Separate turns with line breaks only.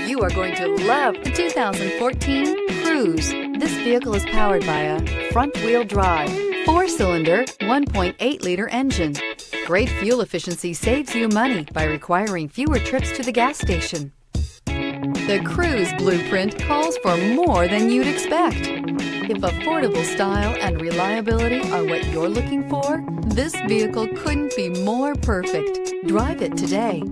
You are going to love the 2014 Cruze. This vehicle is powered by a front-wheel drive, 4-cylinder, 1.8-liter engine. Great fuel efficiency saves you money by requiring fewer trips to the gas station. The Cruze blueprint calls for more than you'd expect. If affordable style and reliability are what you're looking for, this vehicle couldn't be more perfect. Drive it today.